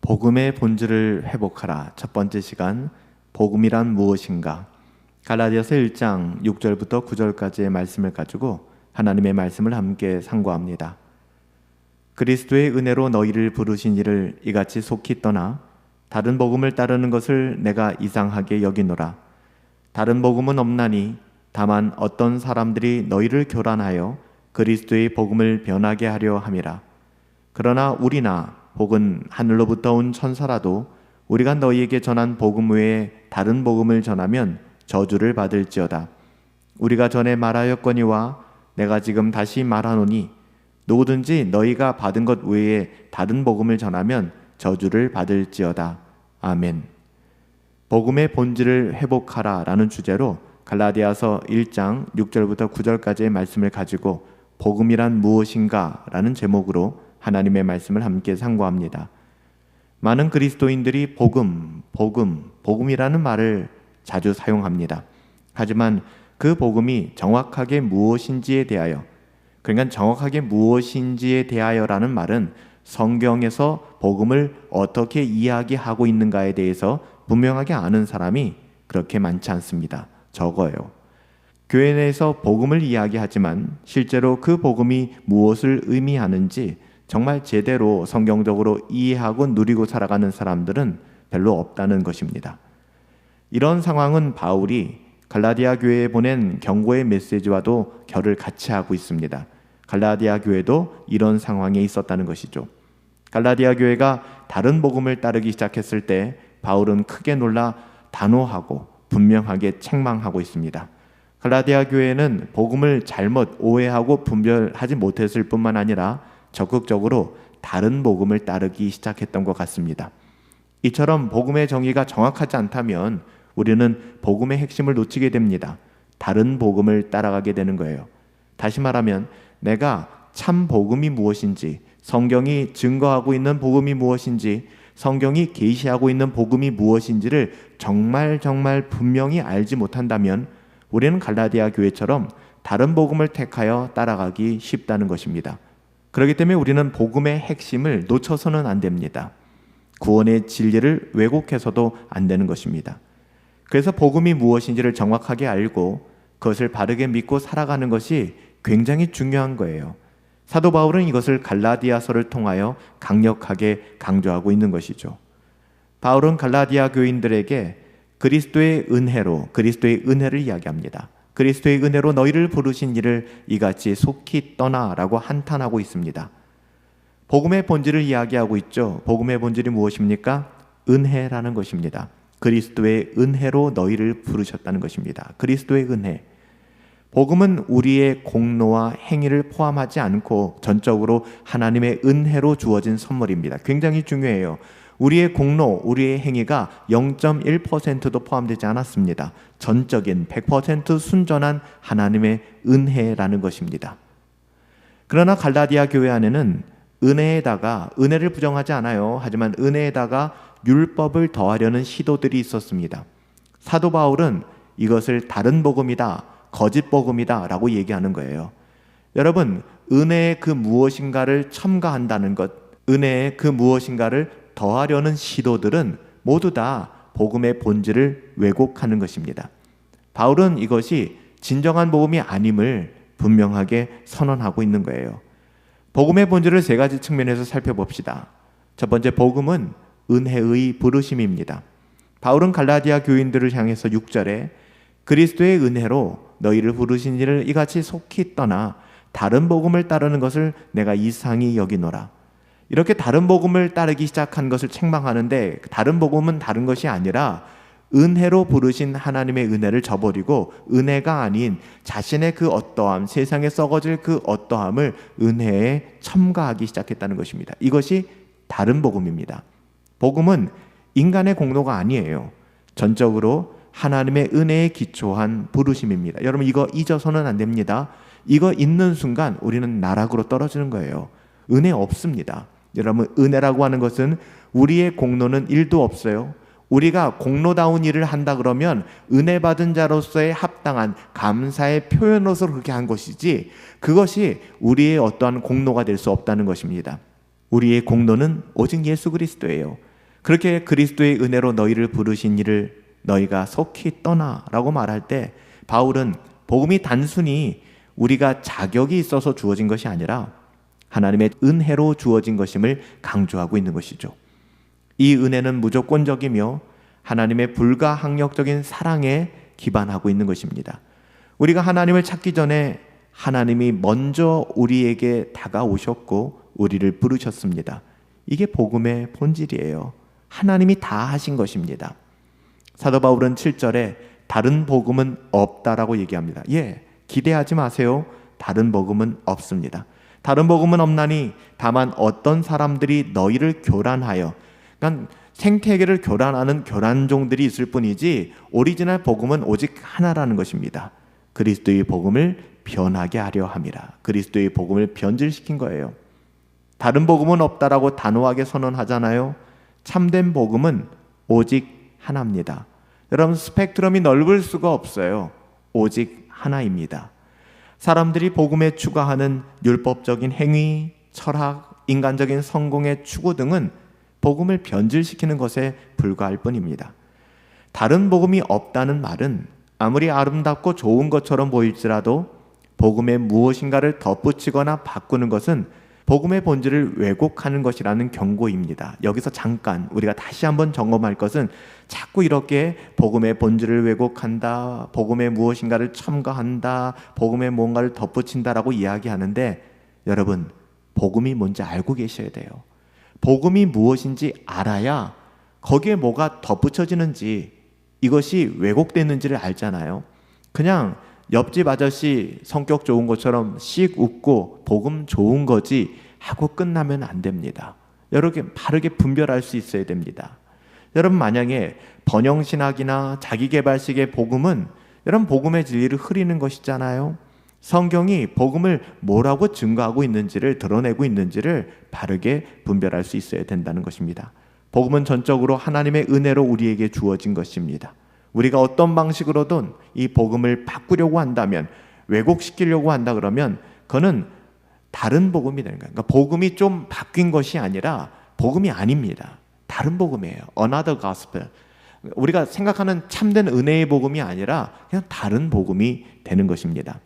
복음의 본질을 회복하라. 첫 번째 시간, 복음이란 무엇인가? 갈라디아서 1장 6절부터 9절까지의 말씀을 가지고 하나님의 말씀을 함께 상고합니다. 그리스도의 은혜로 너희를 부르신 이를 이같이 속히 떠나 다른 복음을 따르는 것을 내가 이상하게 여기노라. 다른 복음은 없나니 다만 어떤 사람들이 너희를 교란하여 그리스도의 복음을 변하게 하려 함이라. 그러나 우리나 혹은 하늘로부터 온 천사라도 우리가 너희에게 전한 복음 외에 다른 복음을 전하면 저주를 받을지어다. 우리가 전에 말하였거니와 내가 지금 다시 말하노니 누구든지 너희가 받은 것 외에 다른 복음을 전하면 저주를 받을지어다. 아멘. 복음의 본질을 회복하라 라는 주제로 갈라디아서 1장 6절부터 9절까지의 말씀을 가지고 복음이란 무엇인가 라는 제목으로 하나님의 말씀을 함께 상고합니다. 많은 그리스도인들이 복음이라는 말을 자주 사용합니다. 하지만 그 복음이 정확하게 무엇인지에 대하여, 그러니까 정확하게 무엇인지에 대하여라는 말은 성경에서 복음을 어떻게 이야기하고 있는가에 대해서 분명하게 아는 사람이 그렇게 많지 않습니다. 적어요. 교회 내에서 복음을 이야기하지만 실제로 그 복음이 무엇을 의미하는지 정말 제대로 성경적으로 이해하고 누리고 살아가는 사람들은 별로 없다는 것입니다. 이런 상황은 바울이 갈라디아 교회에 보낸 경고의 메시지와도 결을 같이 하고 있습니다. 갈라디아 교회도 이런 상황에 있었다는 것이죠. 갈라디아 교회가 다른 복음을 따르기 시작했을 때 바울은 크게 놀라 단호하고 분명하게 책망하고 있습니다. 갈라디아 교회는 복음을 잘못 오해하고 분별하지 못했을 뿐만 아니라 적극적으로 다른 복음을 따르기 시작했던 것 같습니다. 이처럼 복음의 정의가 정확하지 않다면 우리는 복음의 핵심을 놓치게 됩니다. 다른 복음을 따라가게 되는 거예요. 다시 말하면 내가 참 복음이 무엇인지, 성경이 증거하고 있는 복음이 무엇인지, 성경이 계시하고 있는 복음이 무엇인지를 정말 분명히 알지 못한다면 우리는 갈라디아 교회처럼 다른 복음을 택하여 따라가기 쉽다는 것입니다. 그렇기 때문에 우리는 복음의 핵심을 놓쳐서는 안 됩니다. 구원의 진리를 왜곡해서도 안 되는 것입니다. 그래서 복음이 무엇인지를 정확하게 알고 그것을 바르게 믿고 살아가는 것이 굉장히 중요한 거예요. 사도 바울은 이것을 갈라디아서를 통하여 강력하게 강조하고 있는 것이죠. 바울은 갈라디아 교인들에게 그리스도의 은혜를 이야기합니다. 그리스도의 은혜로 너희를 부르신 이를 이같이 속히 떠나라고 한탄하고 있습니다. 복음의 본질을 이야기하고 있죠. 복음의 본질이 무엇입니까? 은혜라는 것입니다. 그리스도의 은혜로 너희를 부르셨다는 것입니다. 그리스도의 은혜. 복음은 우리의 공로와 행위를 포함하지 않고 전적으로 하나님의 은혜로 주어진 선물입니다. 굉장히 중요해요. 우리의 공로, 우리의 행위가 0.1%도 포함되지 않았습니다. 전적인 100% 순전한 하나님의 은혜라는 것입니다. 그러나 갈라디아 교회 안에는 은혜를 부정하지 않아요. 하지만 은혜에다가 율법을 더하려는 시도들이 있었습니다. 사도 바울은 이것을 다른 복음이다, 거짓 복음이다 라고 얘기하는 거예요. 여러분, 은혜의 그 무엇인가를 첨가한다는 것, 은혜의 그 무엇인가를 더하려는 시도들은 모두 다 복음의 본질을 왜곡하는 것입니다. 바울은 이것이 진정한 복음이 아님을 분명하게 선언하고 있는 거예요. 복음의 본질을 세 가지 측면에서 살펴봅시다. 첫 번째, 복음은 은혜의 부르심입니다. 바울은 갈라디아 교인들을 향해서 6절에 그리스도의 은혜로 너희를 부르신 이를 이같이 속히 떠나 다른 복음을 따르는 것을 내가 이상히 여기노라. 이렇게 다른 복음을 따르기 시작한 것을 책망하는데 다른 복음은 다른 것이 아니라 은혜로 부르신 하나님의 은혜를 저버리고 은혜가 아닌 자신의 그 어떠함, 세상에 썩어질 그 어떠함을 은혜에 첨가하기 시작했다는 것입니다. 이것이 다른 복음입니다. 복음은 인간의 공로가 아니에요. 전적으로 하나님의 은혜에 기초한 부르심입니다. 여러분, 이거 잊어서는 안 됩니다. 이거 잊는 순간 우리는 나락으로 떨어지는 거예요. 은혜 없습니다. 여러분, 은혜라고 하는 것은 우리의 공로는 1도 없어요. 우리가 공로다운 일을 한다 그러면 은혜 받은 자로서의 합당한 감사의 표현으로서 그렇게 한 것이지 그것이 우리의 어떠한 공로가 될 수 없다는 것입니다. 우리의 공로는 오직 예수 그리스도예요. 그렇게 그리스도의 은혜로 너희를 부르신 이를 너희가 속히 떠나라고 말할 때 바울은 복음이 단순히 우리가 자격이 있어서 주어진 것이 아니라 하나님의 은혜로 주어진 것임을 강조하고 있는 것이죠. 이 은혜는 무조건적이며 하나님의 불가항력적인 사랑에 기반하고 있는 것입니다. 우리가 하나님을 찾기 전에 하나님이 먼저 우리에게 다가오셨고 우리를 부르셨습니다. 이게 복음의 본질이에요. 하나님이 다 하신 것입니다. 사도 바울은 7절에 다른 복음은 없다라고 얘기합니다. 기대하지 마세요. 다른 복음은 없습니다. 다른 복음은 없나니 다만 어떤 사람들이 너희를 교란하여, 그러니까 생태계를 교란하는 교란종들이 있을 뿐이지 오리지널 복음은 오직 하나라는 것입니다. 그리스도의 복음을 변하게 하려 함이라. 그리스도의 복음을 변질시킨 거예요. 다른 복음은 없다라고 단호하게 선언하잖아요. 참된 복음은 오직 하나입니다. 여러분, 스펙트럼이 넓을 수가 없어요. 오직 하나입니다. 사람들이 복음에 추가하는 율법적인 행위, 철학, 인간적인 성공의 추구 등은 복음을 변질시키는 것에 불과할 뿐입니다. 다른 복음이 없다는 말은 아무리 아름답고 좋은 것처럼 보일지라도 복음의 무엇인가를 덧붙이거나 바꾸는 것은 복음의 본질을 왜곡하는 것이라는 경고입니다. 여기서 잠깐 우리가 다시 한번 점검할 것은 자꾸 이렇게 복음의 본질을 왜곡한다, 복음의 무엇인가를 첨가한다, 복음의 뭔가를 덧붙인다라고 이야기하는데, 여러분, 복음이 뭔지 알고 계셔야 돼요. 복음이 무엇인지 알아야 거기에 뭐가 덧붙여지는지, 이것이 왜곡됐는지를 알잖아요. 그냥 옆집 아저씨 성격 좋은 것처럼 씩 웃고 복음 좋은 거지 하고 끝나면 안 됩니다. 여러분, 바르게 분별할 수 있어야 됩니다. 여러분, 만약에 번영신학이나 자기개발식의 복음은 여러분 복음의 진리를 흐리는 것이잖아요. 성경이 복음을 뭐라고 증거하고 있는지를, 드러내고 있는지를 바르게 분별할 수 있어야 된다는 것입니다. 복음은 전적으로 하나님의 은혜로 우리에게 주어진 것입니다. 우리가 어떤 방식으로든 이 복음을 바꾸려고 한다면, 왜곡시키려고 한다 그러면 그거는 다른 복음이 되는 거예요. 그러니까 복음이 좀 바뀐 것이 아니라 복음이 아닙니다. 다른 복음이에요. Another gospel. 우리가 생각하는 참된 은혜의 복음이 아니라 그냥 다른 복음이 되는 것입니다.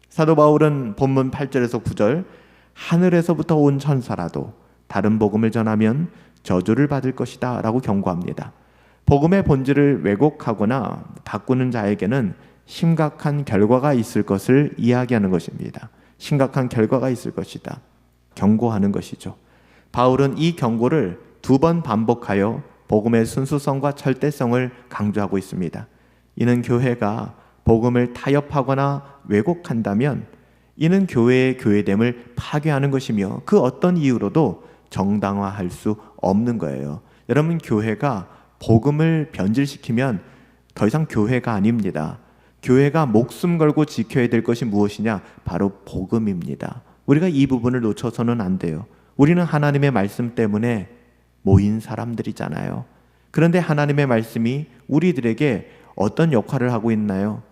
사도 바울은 본문 8절에서 9절, 하늘에서부터 온 천사라도 다른 복음을 전하면 저주를 받을 것이다 라고 경고합니다. 복음의 본질을 왜곡하거나 바꾸는 자에게는 심각한 결과가 있을 것을 이야기하는 것입니다. 심각한 결과가 있을 것이다. 경고하는 것이죠. 바울은 이 경고를 2번 반복하여 복음의 순수성과 절대성을 강조하고 있습니다. 이는 교회가 복음을 타협하거나 왜곡한다면 이는 교회의 교회됨을 파괴하는 것이며 그 어떤 이유로도 정당화할 수 없는 거예요. 여러분, 교회가 복음을 변질시키면 더 이상 교회가 아닙니다. 교회가 목숨 걸고 지켜야 될 것이 무엇이냐? 바로 복음입니다. 우리가 이 부분을 놓쳐서는 안 돼요. 우리는 하나님의 말씀 때문에 모인 사람들이잖아요. 그런데 하나님의 말씀이 우리들에게 어떤 역할을 하고 있나요?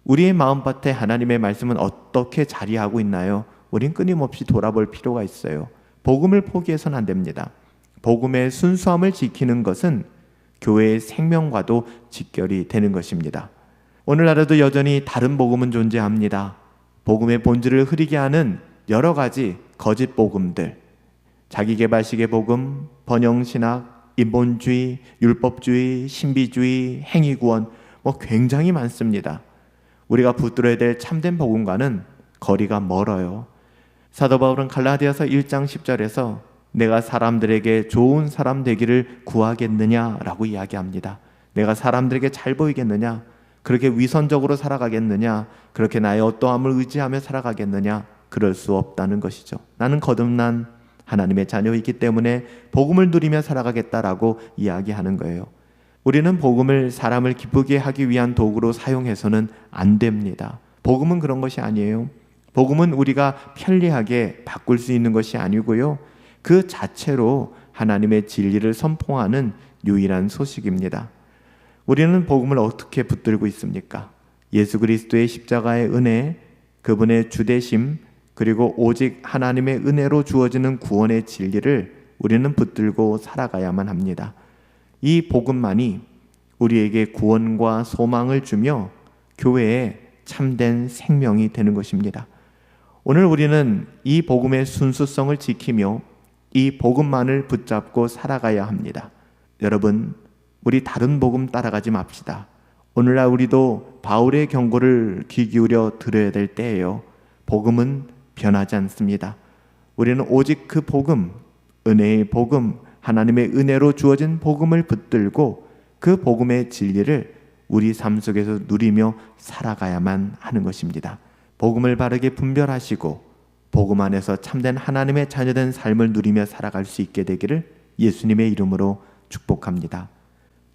우리의 마음밭에 하나님의 말씀은 어떻게 자리하고 있나요? 우린 끊임없이 돌아볼 필요가 있어요. 복음을 포기해서는 안 됩니다. 복음의 순수함을 지키는 것은 교회의 생명과도 직결이 되는 것입니다. 오늘날에도 여전히 다른 복음은 존재합니다. 복음의 본질을 흐리게 하는 여러 가지 거짓 복음들, 자기개발식의 복음, 번영신학, 인본주의, 율법주의, 신비주의, 행위구원, 굉장히 많습니다. 우리가 붙들어야 될 참된 복음과는 거리가 멀어요. 사도 바울은 갈라디아서 1장 10절에서 내가 사람들에게 좋은 사람 되기를 구하겠느냐라고 이야기합니다. 내가 사람들에게 잘 보이겠느냐? 그렇게 위선적으로 살아가겠느냐? 그렇게 나의 어떠함을 의지하며 살아가겠느냐? 그럴 수 없다는 것이죠. 나는 거듭난 하나님의 자녀이기 때문에 복음을 누리며 살아가겠다라고 이야기하는 거예요. 우리는 복음을 사람을 기쁘게 하기 위한 도구로 사용해서는 안 됩니다. 복음은 그런 것이 아니에요. 복음은 우리가 편리하게 바꿀 수 있는 것이 아니고요. 그 자체로 하나님의 진리를 선포하는 유일한 소식입니다. 우리는 복음을 어떻게 붙들고 있습니까? 예수 그리스도의 십자가의 은혜, 그분의 주대심, 그리고 오직 하나님의 은혜로 주어지는 구원의 진리를 우리는 붙들고 살아가야만 합니다. 이 복음만이 우리에게 구원과 소망을 주며 교회에 참된 생명이 되는 것입니다. 오늘 우리는 이 복음의 순수성을 지키며 이 복음만을 붙잡고 살아가야 합니다. 여러분, 우리 다른 복음 따라가지 맙시다. 오늘날 우리도 바울의 경고를 귀 기울여 들어야 될 때예요. 복음은 변하지 않습니다. 우리는 오직 그 복음, 은혜의 복음, 하나님의 은혜로 주어진 복음을 붙들고 그 복음의 진리를 우리 삶 속에서 누리며 살아가야만 하는 것입니다. 복음을 바르게 분별하시고 복음 안에서 참된 하나님의 자녀된 삶을 누리며 살아갈 수 있게 되기를 예수님의 이름으로 축복합니다.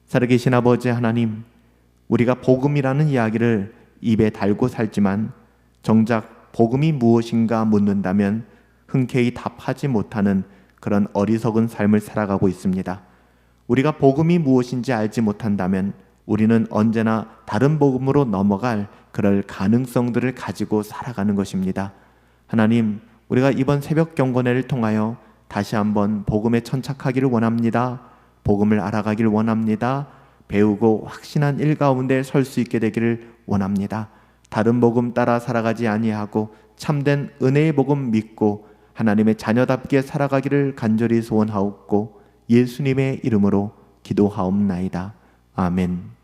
살아계신 아버지 하나님, 우리가 복음이라는 이야기를 입에 달고 살지만 정작 복음이 무엇인가 묻는다면 흔쾌히 답하지 못하는 그런 어리석은 삶을 살아가고 있습니다. 우리가 복음이 무엇인지 알지 못한다면 우리는 언제나 다른 복음으로 넘어갈 그럴 가능성들을 가지고 살아가는 것입니다. 하나님, 우리가 이번 새벽 경건회를 통하여 다시 한번 복음에 천착하기를 원합니다. 복음을 알아가길 원합니다. 배우고 확신한 일 가운데 설 수 있게 되기를 원합니다. 다른 복음 따라 살아가지 아니하고 참된 은혜의 복음 믿고 하나님의 자녀답게 살아가기를 간절히 소원하옵고 예수님의 이름으로 기도하옵나이다. 아멘.